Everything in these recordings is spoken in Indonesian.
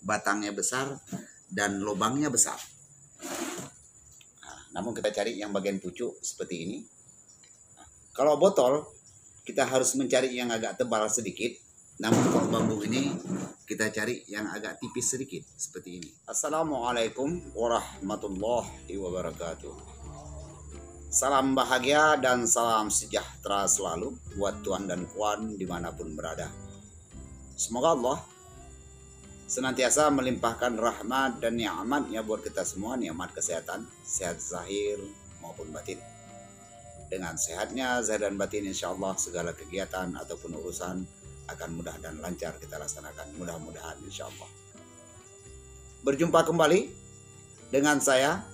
batangnya besar dan lubangnya besar. Nah, namun kita cari yang bagian pucuk seperti ini. Nah, kalau botol kita harus mencari yang agak tebal sedikit. Namun kalau bambu ini kita cari yang agak tipis sedikit seperti ini. Assalamualaikum warahmatullahi wabarakatuh. Salam bahagia dan salam sejahtera selalu buat tuan dan puan dimanapun berada. Semoga Allah senantiasa melimpahkan rahmat dan nikmatnya buat kita semua, nikmat kesehatan, sehat zahir maupun batin. Dengan sehatnya zahir dan batin, insya Allah segala kegiatan ataupun urusan akan mudah dan lancar kita laksanakan. Mudah-mudahan insya Allah. Berjumpa kembali dengan saya,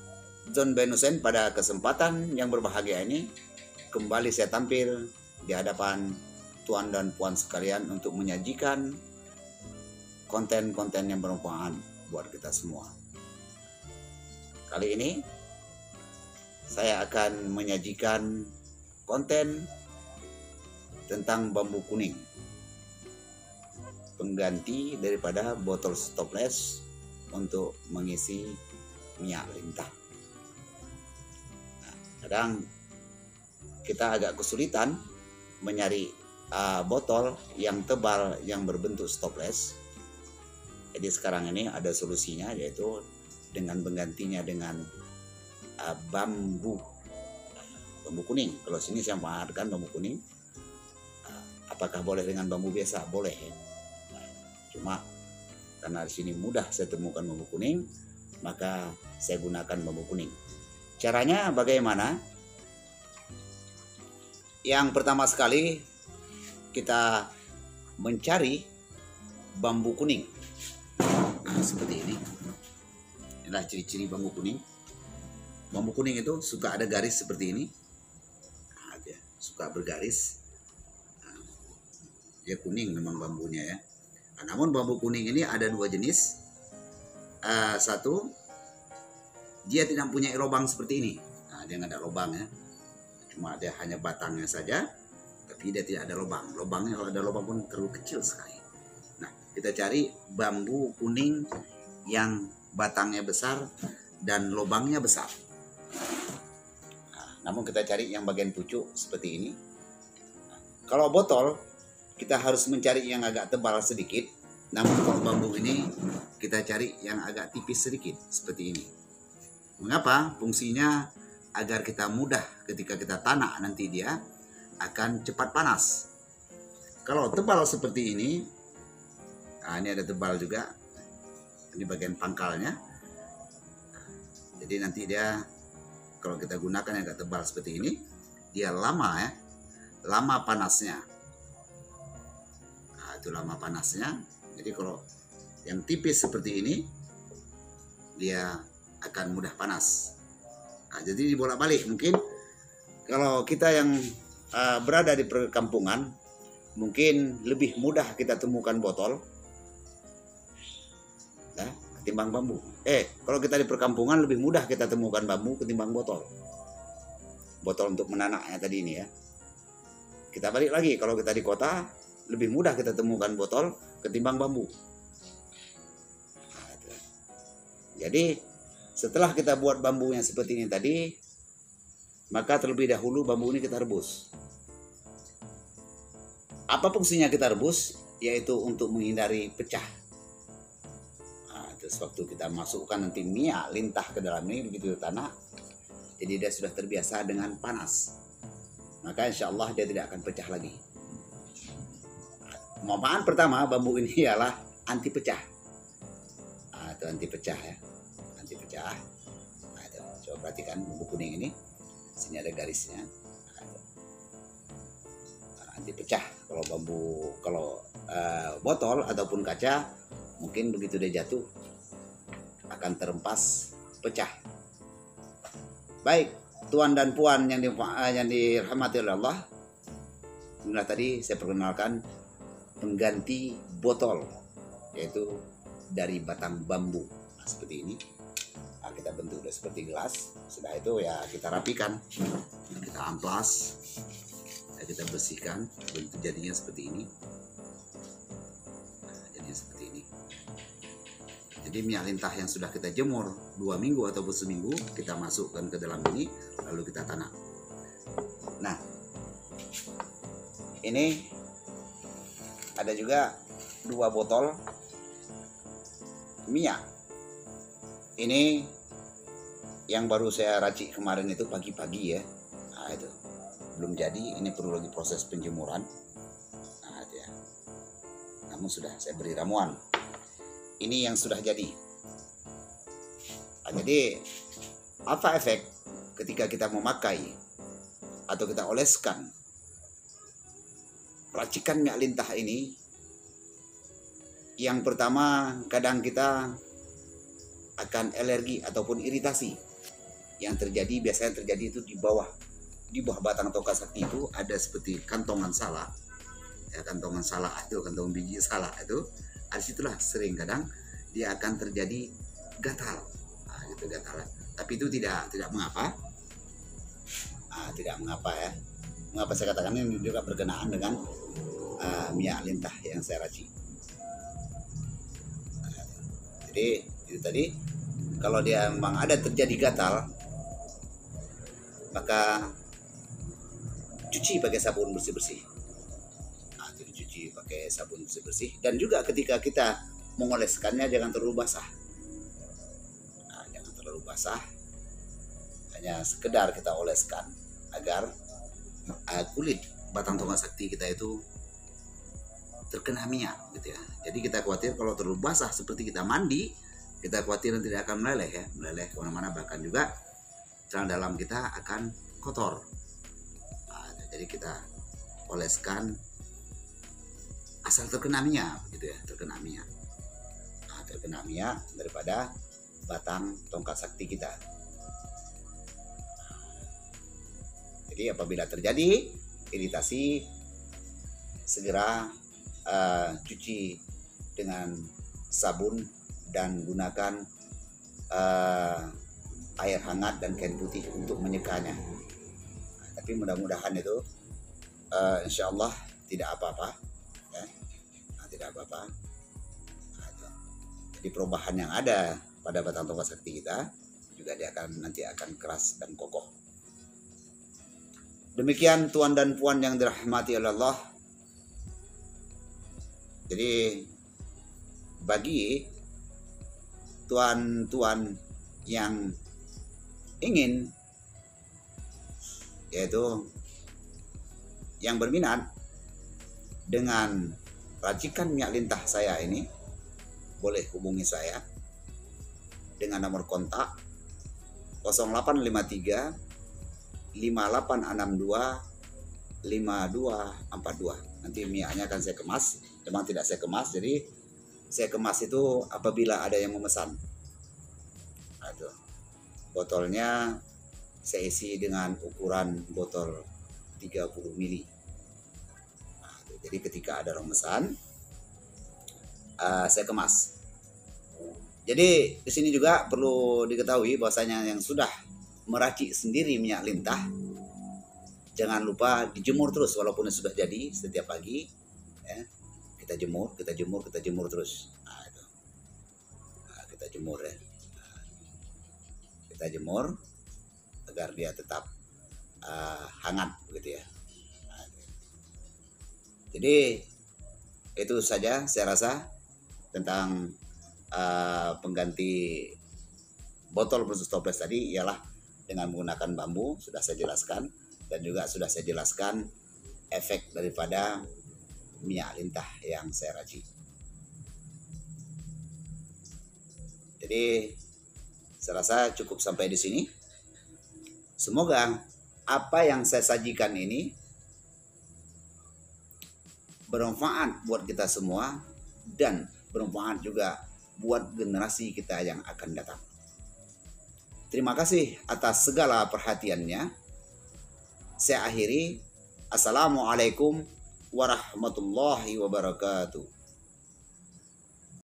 John Benusen, pada kesempatan yang berbahagia ini. Kembali saya tampil di hadapan tuan dan puan sekalian untuk menyajikan konten-konten yang bermanfaat buat kita semua. Kali ini saya akan menyajikan konten tentang bambu kuning, pengganti daripada botol stopless untuk mengisi minyak lintah. Nah, kadang kita agak kesulitan mencari botol yang tebal yang berbentuk stopless. Jadi sekarang ini ada solusinya, yaitu dengan menggantinya dengan bambu kuning. Kalau sini saya menggunakan bambu kuning. Apakah boleh dengan bambu biasa? Boleh. Cuma karena di sini mudah saya temukan bambu kuning, maka saya gunakan bambu kuning. Caranya bagaimana? Yang pertama sekali kita mencari bambu kuning. Nah, seperti ini. Inilah ciri-ciri bambu kuning. Bambu kuning itu suka ada garis seperti ini. Nah, dia suka bergaris. Nah, dia kuning memang bambunya ya. Nah, namun bambu kuning ini ada dua jenis. Satu, dia tidak punya lubang seperti ini. Nah, dia nggak ada lubang ya. Cuma dia hanya batangnya saja, tapi dia tidak ada lubang. Lubangnya kalau ada lubang pun terlalu kecil sekali. Nah, kita cari bambu kuning yang batangnya besar dan lubangnya besar. Nah, namun kita cari yang bagian pucuk seperti ini. Nah, kalau botol kita harus mencari yang agak tebal sedikit. Namun kalau bambu ini kita cari yang agak tipis sedikit seperti ini. Mengapa? Fungsinya agar kita mudah ketika kita tanak, nanti dia akan cepat panas. Kalau tebal seperti ini, nah ini ada tebal juga, ini bagian pangkalnya. Jadi nanti dia kalau kita gunakan yang agak tebal seperti ini, dia lama ya, lama panasnya. Nah, itu lama panasnya. Jadi kalau yang tipis seperti ini, dia akan mudah panas. Nah, jadi dibolak-balik. Mungkin kalau kita yang berada di perkampungan, mungkin lebih mudah kita temukan botol ketimbang bambu. Kalau kita di perkampungan lebih mudah kita temukan bambu ketimbang botol. Botol untuk menanaknya tadi ini ya. Kita balik lagi, kalau kita di kota lebih mudah kita temukan botol ketimbang bambu. Nah, jadi setelah kita buat bambu yang seperti ini tadi, maka terlebih dahulu bambu ini kita rebus. Apa fungsinya kita rebus? Yaitu untuk menghindari pecah. Nah, terus waktu kita masukkan nanti minyak lintah ke dalam ini, begitu tanah, jadi dia sudah terbiasa dengan panas. Maka insya Allah dia tidak akan pecah lagi. Manfaat pertama bambu ini ialah anti pecah. Nah, itu anti pecah ya. Anti pecah. Nah, itu. Coba perhatikan bambu kuning ini. Sini ada garisnya. Nah, anti pecah. Kalau bambu, kalau botol ataupun kaca, mungkin begitu dia jatuh akan terempas pecah. Baik, tuan dan puan yang dirahmati oleh Allah. Inilah tadi saya perkenalkan pengganti botol, yaitu dari batang bambu. Nah, seperti ini. Nah, kita bentuk udah seperti gelas. Setelah itu ya kita rapikan, kita amplas, ya kita bersihkan, bentuk jadinya seperti ini. Nah, jadinya seperti ini. Jadi minyak lintah yang sudah kita jemur 2 minggu ataupun seminggu, kita masukkan ke dalam ini, lalu kita tanam. Nah, ini ada juga 2 botol minyak. Ini yang baru saya racik kemarin itu pagi-pagi ya. Nah, itu belum jadi, ini perlu lagi proses penjemuran. Nah, itu ya. Namun sudah saya beri ramuan. Ini yang sudah jadi. Nah, jadi apa efek ketika kita memakai atau kita oleskan racikan minyak lintah ini? Yang pertama, kadang kita akan alergi ataupun iritasi. Yang terjadi biasanya terjadi itu di bawah batang tongkat sakti itu ada seperti kantongan salak. Ya, kantongan salak itu, kantong biji salak itu, di situlah sering kadang dia akan terjadi gatal. Nah, gitu gatal. Tapi itu tidak mengapa. Tidak mengapa ya. Mengapa saya katakan ini juga berkenaan dengan minyak lintah yang saya racik. Jadi itu tadi, kalau dia memang ada terjadi gatal, maka cuci pakai sabun bersih-bersih. Nah, jadi cuci pakai sabun bersih-bersih. Dan juga ketika kita mengoleskannya jangan terlalu basah. Nah, jangan terlalu basah. Hanya sekedar kita oleskan agar kulit batang tongkat sakti kita itu terkena minyak gitu ya. Jadi kita khawatir kalau terlalu basah seperti kita mandi, kita khawatir tidak akan meleleh ya, meleleh kemana-mana, bahkan juga celana dalam kita akan kotor. Nah, jadi kita oleskan asal terkena minyak gitu ya, terkena minyak. Nah, terkena minyak daripada batang tongkat sakti kita. Jadi apabila terjadi iritasi, segera cuci dengan sabun dan gunakan air hangat dan kain putih untuk menyekanya. Nah, tapi mudah-mudahan itu insya Allah tidak apa-apa ya. Nah, tidak apa-apa. Nah, jadi perubahan yang ada pada batang tongkat sakti kita juga dia nanti akan keras dan kokoh. Demikian tuan dan puan yang dirahmati oleh Allah. Jadi bagi tuan-tuan yang ingin, yaitu yang berminat dengan racikan minyak lintah saya ini, boleh hubungi saya dengan nomor kontak 0853 5862 5242. Nanti minyaknya akan saya kemas. Memang tidak saya kemas, jadi saya kemas itu apabila ada yang memesan. Aduh. Botolnya saya isi dengan ukuran botol 30 ml. Nah, jadi ketika ada orang memesan, saya kemas. Jadi di sini juga perlu diketahui bahwasanya yang sudah meracik sendiri minyak lintah, jangan lupa dijemur terus walaupun sudah jadi setiap pagi. Ya. Kita jemur terus. Nah, itu. Nah, kita jemur ya. Nah, kita jemur agar dia tetap hangat begitu ya. Nah, jadi itu saja saya rasa tentang pengganti botol versus toples tadi, ialah dengan menggunakan bambu. Sudah saya jelaskan, dan juga sudah saya jelaskan efek daripada minyak lintah yang saya racik. Jadi saya rasa cukup sampai di sini. Semoga apa yang saya sajikan ini bermanfaat buat kita semua dan bermanfaat juga buat generasi kita yang akan datang. Terima kasih atas segala perhatiannya. Saya akhiri. Assalamualaikum warahmatullahi wabarakatuh.